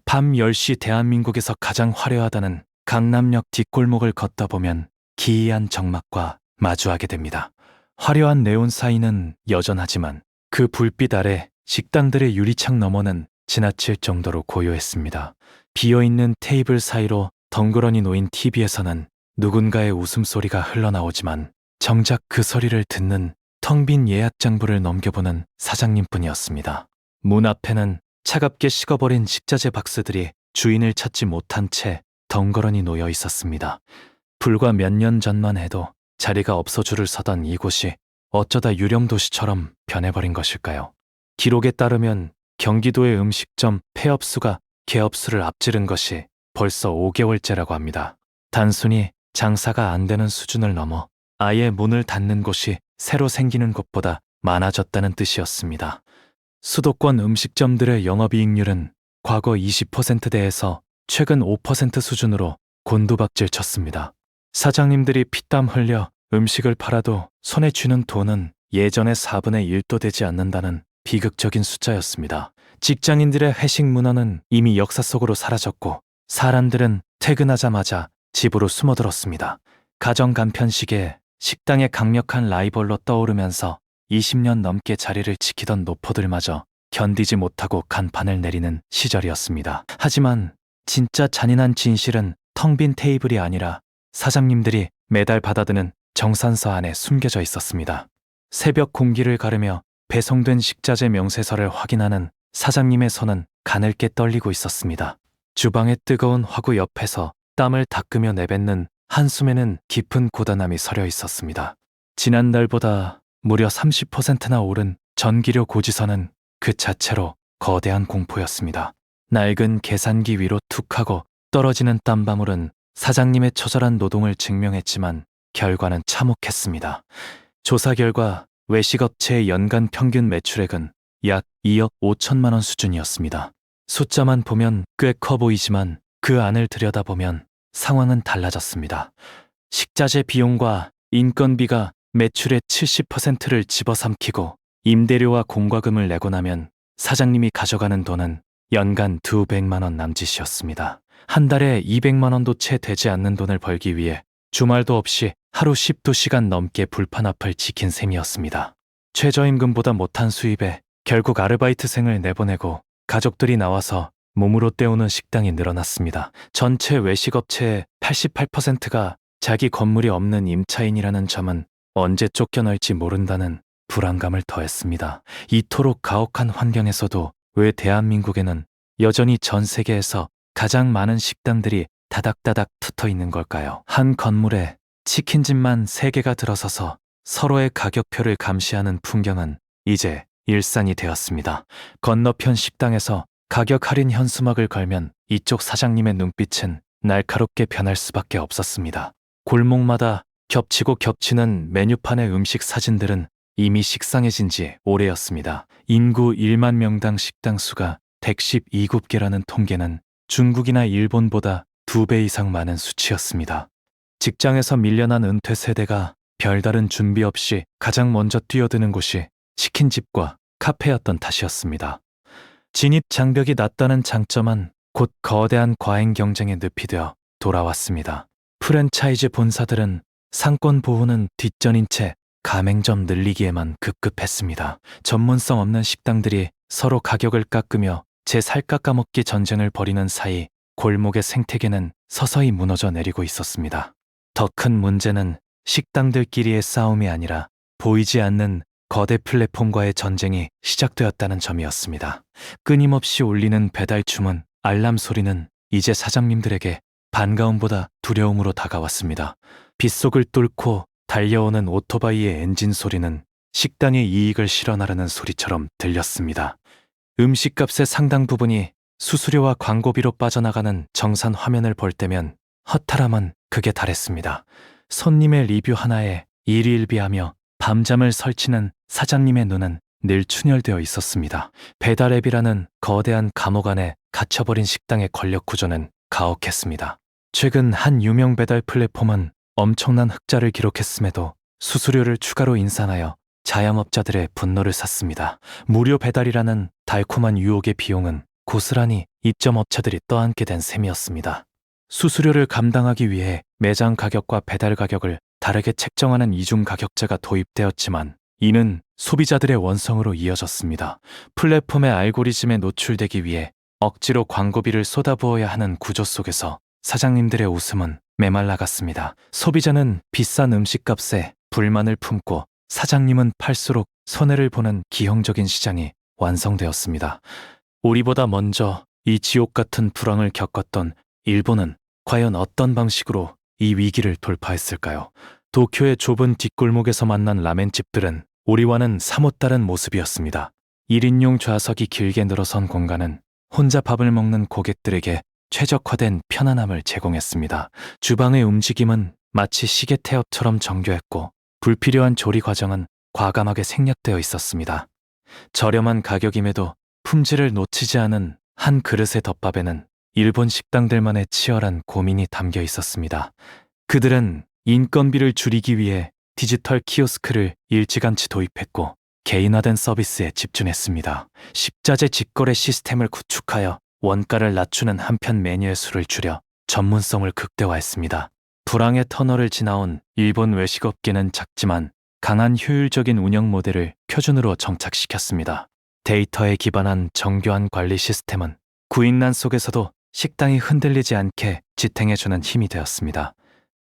밤 10시 대한민국에서 가장 화려하다는 강남역 뒷골목을 걷다 보면 기이한 정막과 마주하게 됩니다. 화려한 네온 사인은 여전하지만 그 불빛 아래 식당들의 유리창 너머는 지나칠 정도로 고요했습니다. 비어있는 테이블 사이로 덩그러니 놓인 TV에서는 누군가의 웃음소리가 흘러나오지만 정작 그 소리를 듣는 텅 빈 예약장부를 넘겨보는 사장님뿐이었습니다. 문 앞에는 차갑게 식어버린 식자재 박스들이 주인을 찾지 못한 채 덩그러니 놓여 있었습니다. 불과 몇 년 전만 해도 자리가 없어 줄을 서던 이곳이 어쩌다 유령도시처럼 변해버린 것일까요? 기록에 따르면 경기도의 음식점 폐업수가 개업수를 앞지른 것이 벌써 5개월째라고 합니다. 단순히 장사가 안 되는 수준을 넘어 아예 문을 닫는 곳이 새로 생기는 것보다 많아졌다는 뜻이었습니다. 수도권 음식점들의 영업이익률은 과거 20%대에서 최근 5% 수준으로 곤두박질 쳤습니다. 사장님들이 피땀 흘려 음식을 팔아도 손에 쥐는 돈은 예전의 4분의 1도 되지 않는다는 비극적인 숫자였습니다. 직장인들의 회식 문화는 이미 역사 속으로 사라졌고 사람들은 퇴근하자마자 집으로 숨어들었습니다. 가정 간편식에 식당의 강력한 라이벌로 떠오르면서 20년 넘게 자리를 지키던 노포들마저 견디지 못하고 간판을 내리는 시절이었습니다. 하지만 진짜 잔인한 진실은 텅 빈 테이블이 아니라 사장님들이 매달 받아드는 정산서 안에 숨겨져 있었습니다. 새벽 공기를 가르며 배송된 식자재 명세서를 확인하는 사장님의 손은 가늘게 떨리고 있었습니다. 주방의 뜨거운 화구 옆에서 땀을 닦으며 내뱉는 한숨에는 깊은 고단함이 서려 있었습니다. 지난달보다 무려 30%나 오른 전기료 고지서는 그 자체로 거대한 공포였습니다. 낡은 계산기 위로 툭 하고 떨어지는 땀방울은 사장님의 처절한 노동을 증명했지만 결과는 참혹했습니다. 조사 결과 외식업체의 연간 평균 매출액은 약 2억 5천만 원 수준이었습니다. 숫자만 보면 꽤 커 보이지만 그 안을 들여다보면 상황은 달라졌습니다. 식자재 비용과 인건비가 매출의 70%를 집어삼키고 임대료와 공과금을 내고 나면 사장님이 가져가는 돈은 연간 200만 원 남짓이었습니다. 한 달에 200만 원도 채 되지 않는 돈을 벌기 위해 주말도 없이 하루 12시간 넘게 불판 앞을 지킨 셈이었습니다. 최저임금보다 못한 수입에 결국 아르바이트생을 내보내고 가족들이 나와서 몸으로 때우는 식당이 늘어났습니다. 전체 외식업체의 88%가 자기 건물이 없는 임차인이라는 점은 언제 쫓겨날지 모른다는 불안감을 더했습니다. 이토록 가혹한 환경에서도 왜 대한민국에는 여전히 전 세계에서 가장 많은 식당들이 다닥다닥 붙어 있는 걸까요? 한 건물에 치킨집만 3개가 들어서서 서로의 가격표를 감시하는 풍경은 이제 일상이 되었습니다. 건너편 식당에서 가격 할인 현수막을 걸면 이쪽 사장님의 눈빛은 날카롭게 변할 수밖에 없었습니다. 골목마다 겹치고 겹치는 메뉴판의 음식 사진들은 이미 식상해진 지 오래였습니다. 인구 1만 명당 식당 수가 112개라는 통계는 중국이나 일본보다 2배 이상 많은 수치였습니다. 직장에서 밀려난 은퇴 세대가 별다른 준비 없이 가장 먼저 뛰어드는 곳이 치킨집과 카페였던 탓이었습니다. 진입 장벽이 낮다는 장점은 곧 거대한 과잉 경쟁의 늪이 되어 돌아왔습니다. 프랜차이즈 본사들은 상권 보호는 뒷전인 채 가맹점 늘리기에만 급급했습니다. 전문성 없는 식당들이 서로 가격을 깎으며 제 살까 까먹기 전쟁을 벌이는 사이 골목의 생태계는 서서히 무너져 내리고 있었습니다. 더 큰 문제는 식당들끼리의 싸움이 아니라 보이지 않는 거대 플랫폼과의 전쟁이 시작되었다는 점이었습니다. 끊임없이 울리는 배달 주문, 알람 소리는 이제 사장님들에게 반가움보다 두려움으로 다가왔습니다. 빗속을 뚫고 달려오는 오토바이의 엔진 소리는 식당의 이익을 실현하려는 소리처럼 들렸습니다. 음식값의 상당 부분이 수수료와 광고비로 빠져나가는 정산 화면을 볼 때면 허탈함은 극에 달했습니다. 손님의 리뷰 하나에 일일비하며 밤잠을 설치는 사장님의 눈은 늘 충혈되어 있었습니다. 배달앱이라는 거대한 감옥 안에 갇혀버린 식당의 권력 구조는 가혹했습니다. 최근 한 유명 배달 플랫폼은 엄청난 흑자를 기록했음에도 수수료를 추가로 인상하여 자영업자들의 분노를 샀습니다. 무료 배달이라는 달콤한 유혹의 비용은 고스란히 입점 업체들이 떠안게 된 셈이었습니다. 수수료를 감당하기 위해 매장 가격과 배달 가격을 다르게 책정하는 이중 가격제가 도입되었지만 이는 소비자들의 원성으로 이어졌습니다. 플랫폼의 알고리즘에 노출되기 위해 억지로 광고비를 쏟아부어야 하는 구조 속에서 사장님들의 웃음은 메말라갔습니다. 소비자는 비싼 음식값에 불만을 품고 사장님은 팔수록 손해를 보는 기형적인 시장이 완성되었습니다. 우리보다 먼저 이 지옥 같은 불황을 겪었던 일본은 과연 어떤 방식으로 이 위기를 돌파했을까요? 도쿄의 좁은 뒷골목에서 만난 라멘집들은 우리와는 사뭇 다른 모습이었습니다. 1인용 좌석이 길게 늘어선 공간은 혼자 밥을 먹는 고객들에게 최적화된 편안함을 제공했습니다. 주방의 움직임은 마치 시계 태엽처럼 정교했고 불필요한 조리 과정은 과감하게 생략되어 있었습니다. 저렴한 가격임에도 품질을 놓치지 않은 한 그릇의 덮밥에는 일본 식당들만의 치열한 고민이 담겨 있었습니다. 그들은 인건비를 줄이기 위해 디지털 키오스크를 일찌감치 도입했고 개인화된 서비스에 집중했습니다. 식자재 직거래 시스템을 구축하여 원가를 낮추는 한편 메뉴의 수를 줄여 전문성을 극대화했습니다. 불황의 터널을 지나온 일본 외식업계는 작지만 강한 효율적인 운영 모델을 표준으로 정착시켰습니다. 데이터에 기반한 정교한 관리 시스템은 구인난 속에서도 식당이 흔들리지 않게 지탱해주는 힘이 되었습니다.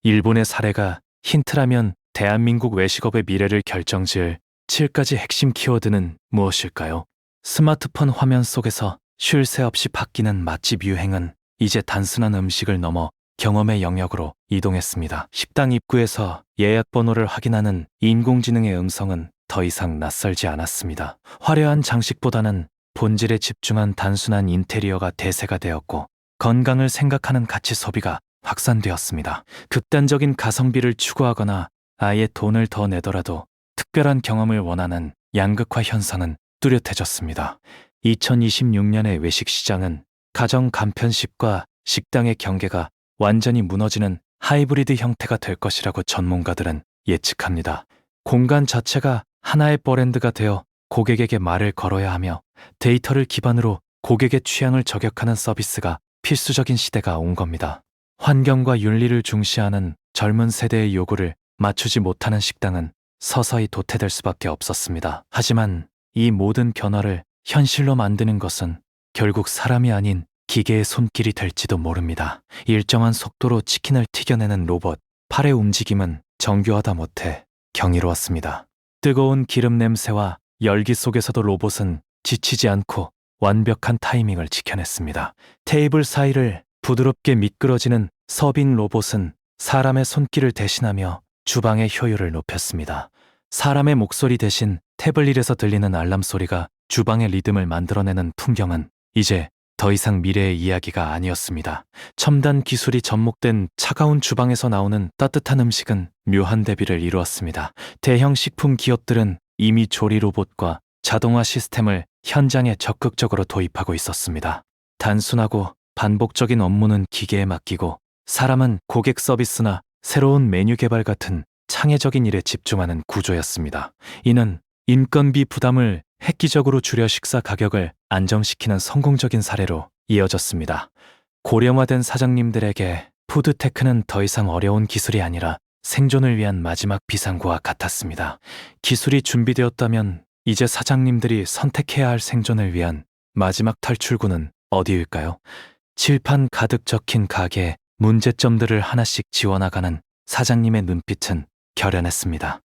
일본의 사례가 힌트라면 대한민국 외식업의 미래를 결정지을 7가지 핵심 키워드는 무엇일까요? 스마트폰 화면 속에서 쉴 새 없이 바뀌는 맛집 유행은 이제 단순한 음식을 넘어 경험의 영역으로 이동했습니다. 식당 입구에서 예약 번호를 확인하는 인공지능의 음성은 더 이상 낯설지 않았습니다. 화려한 장식보다는 본질에 집중한 단순한 인테리어가 대세가 되었고 건강을 생각하는 가치 소비가 확산되었습니다. 극단적인 가성비를 추구하거나 아예 돈을 더 내더라도 특별한 경험을 원하는 양극화 현상은 뚜렷해졌습니다. 2026년의 외식 시장은 가정 간편식과 식당의 경계가 완전히 무너지는 하이브리드 형태가 될 것이라고 전문가들은 예측합니다. 공간 자체가 하나의 브랜드가 되어 고객에게 말을 걸어야 하며 데이터를 기반으로 고객의 취향을 저격하는 서비스가 필수적인 시대가 온 겁니다. 환경과 윤리를 중시하는 젊은 세대의 요구를 맞추지 못하는 식당은 서서히 도태될 수밖에 없었습니다. 하지만 이 모든 변화를 현실로 만드는 것은 결국 사람이 아닌 기계의 손길이 될지도 모릅니다. 일정한 속도로 치킨을 튀겨내는 로봇, 팔의 움직임은 정교하다 못해 경이로웠습니다. 뜨거운 기름 냄새와 열기 속에서도 로봇은 지치지 않고 완벽한 타이밍을 지켜냈습니다. 테이블 사이를 부드럽게 미끄러지는 서빙 로봇은 사람의 손길을 대신하며 주방의 효율을 높였습니다. 사람의 목소리 대신 태블릿에서 들리는 알람 소리가 주방의 리듬을 만들어내는 풍경은 이제 더 이상 미래의 이야기가 아니었습니다. 첨단 기술이 접목된 차가운 주방에서 나오는 따뜻한 음식은 묘한 대비를 이루었습니다. 대형 식품 기업들은 이미 조리 로봇과 자동화 시스템을 현장에 적극적으로 도입하고 있었습니다. 단순하고 반복적인 업무는 기계에 맡기고 사람은 고객 서비스나 새로운 메뉴 개발 같은 창의적인 일에 집중하는 구조였습니다. 이는 인건비 부담을 획기적으로 줄여 식사 가격을 안정시키는 성공적인 사례로 이어졌습니다. 고령화된 사장님들에게 푸드테크는 더 이상 어려운 기술이 아니라 생존을 위한 마지막 비상구와 같았습니다. 기술이 준비되었다면 이제 사장님들이 선택해야 할 생존을 위한 마지막 탈출구는 어디일까요? 칠판 가득 적힌 가게에 문제점들을 하나씩 지워나가는 사장님의 눈빛은 결연했습니다.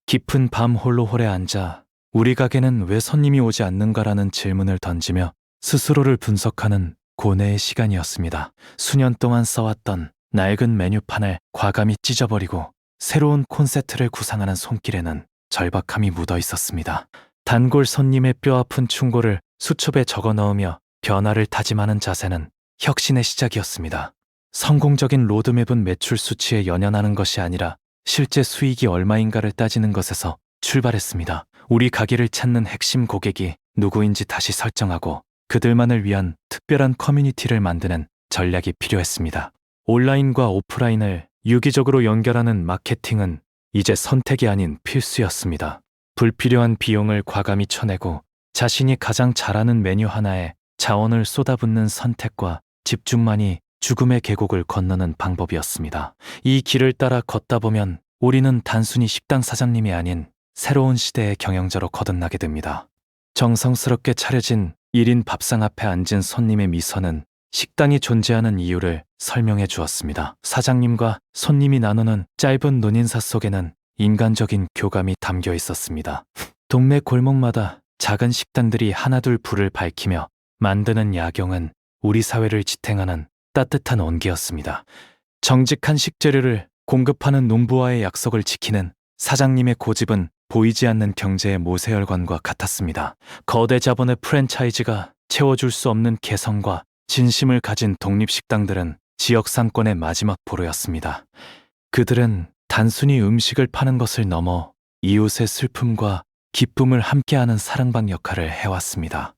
깊은 밤 홀로홀에 앉아 우리 가게는 왜 손님이 오지 않는가라는 질문을 던지며 스스로를 분석하는 고뇌의 시간이었습니다. 수년 동안 써왔던 낡은 메뉴판을 과감히 찢어버리고 새로운 콘셉트를 구상하는 손길에는 절박함이 묻어 있었습니다. 단골 손님의 뼈아픈 충고를 수첩에 적어 넣으며 변화를 다짐하는 자세는 혁신의 시작이었습니다. 성공적인 로드맵은 매출 수치에 연연하는 것이 아니라 실제 수익이 얼마인가를 따지는 것에서 출발했습니다. 우리 가게를 찾는 핵심 고객이 누구인지 다시 설정하고 그들만을 위한 특별한 커뮤니티를 만드는 전략이 필요했습니다. 온라인과 오프라인을 유기적으로 연결하는 마케팅은 이제 선택이 아닌 필수였습니다. 불필요한 비용을 과감히 쳐내고 자신이 가장 잘하는 메뉴 하나에 자원을 쏟아붓는 선택과 집중만이 죽음의 계곡을 건너는 방법이었습니다. 이 길을 따라 걷다 보면 우리는 단순히 식당 사장님이 아닌 새로운 시대의 경영자로 거듭나게 됩니다. 정성스럽게 차려진 1인 밥상 앞에 앉은 손님의 미소는 식당이 존재하는 이유를 설명해 주었습니다. 사장님과 손님이 나누는 짧은 눈인사 속에는 인간적인 교감이 담겨 있었습니다. 동네 골목마다 작은 식당들이 하나둘 불을 밝히며 만드는 야경은 우리 사회를 지탱하는 따뜻한 온기였습니다. 정직한 식재료를 공급하는 농부와의 약속을 지키는 사장님의 고집은 보이지 않는 경제의 모세혈관과 같았습니다. 거대 자본의 프랜차이즈가 채워줄 수 없는 개성과 진심을 가진 독립식당들은 지역 상권의 마지막 보루였습니다. 그들은 단순히 음식을 파는 것을 넘어 이웃의 슬픔과 기쁨을 함께하는 사랑방 역할을 해왔습니다.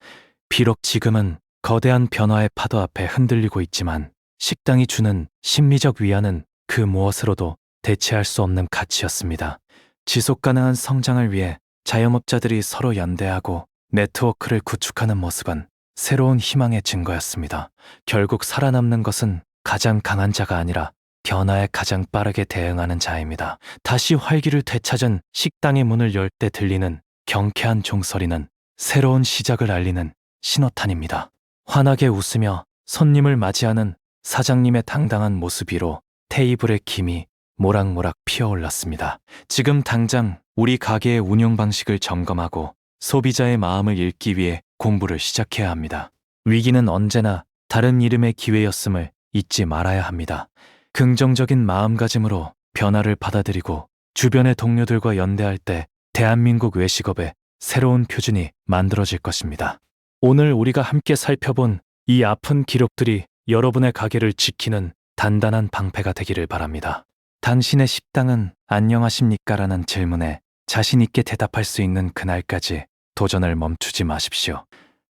비록 지금은 거대한 변화의 파도 앞에 흔들리고 있지만 식당이 주는 심리적 위안은 그 무엇으로도 대체할 수 없는 가치였습니다. 지속가능한 성장을 위해 자영업자들이 서로 연대하고 네트워크를 구축하는 모습은 새로운 희망의 증거였습니다. 결국 살아남는 것은 가장 강한 자가 아니라 변화에 가장 빠르게 대응하는 자입니다. 다시 활기를 되찾은 식당의 문을 열 때 들리는 경쾌한 종소리는 새로운 시작을 알리는 신호탄입니다. 환하게 웃으며 손님을 맞이하는 사장님의 당당한 모습 위로 테이블의 김이 모락모락 피어올랐습니다. 지금 당장 우리 가게의 운영 방식을 점검하고 소비자의 마음을 읽기 위해 공부를 시작해야 합니다. 위기는 언제나 다른 이름의 기회였음을 잊지 말아야 합니다. 긍정적인 마음가짐으로 변화를 받아들이고 주변의 동료들과 연대할 때 대한민국 외식업의 새로운 표준이 만들어질 것입니다. 오늘 우리가 함께 살펴본 이 아픈 기록들이 여러분의 가게를 지키는 단단한 방패가 되기를 바랍니다. 당신의 식당은 안녕하십니까? 라는 질문에 자신 있게 대답할 수 있는 그날까지 도전을 멈추지 마십시오.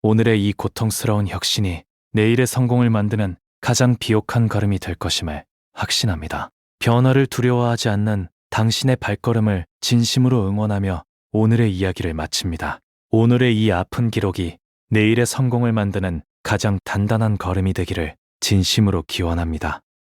오늘의 이 고통스러운 혁신이 내일의 성공을 만드는 가장 비옥한 걸음이 될 것임을 확신합니다. 변화를 두려워하지 않는 당신의 발걸음을 진심으로 응원하며 오늘의 이야기를 마칩니다. 오늘의 이 아픈 기록이 내일의 성공을 만드는 가장 단단한 걸음이 되기를 진심으로 기원합니다.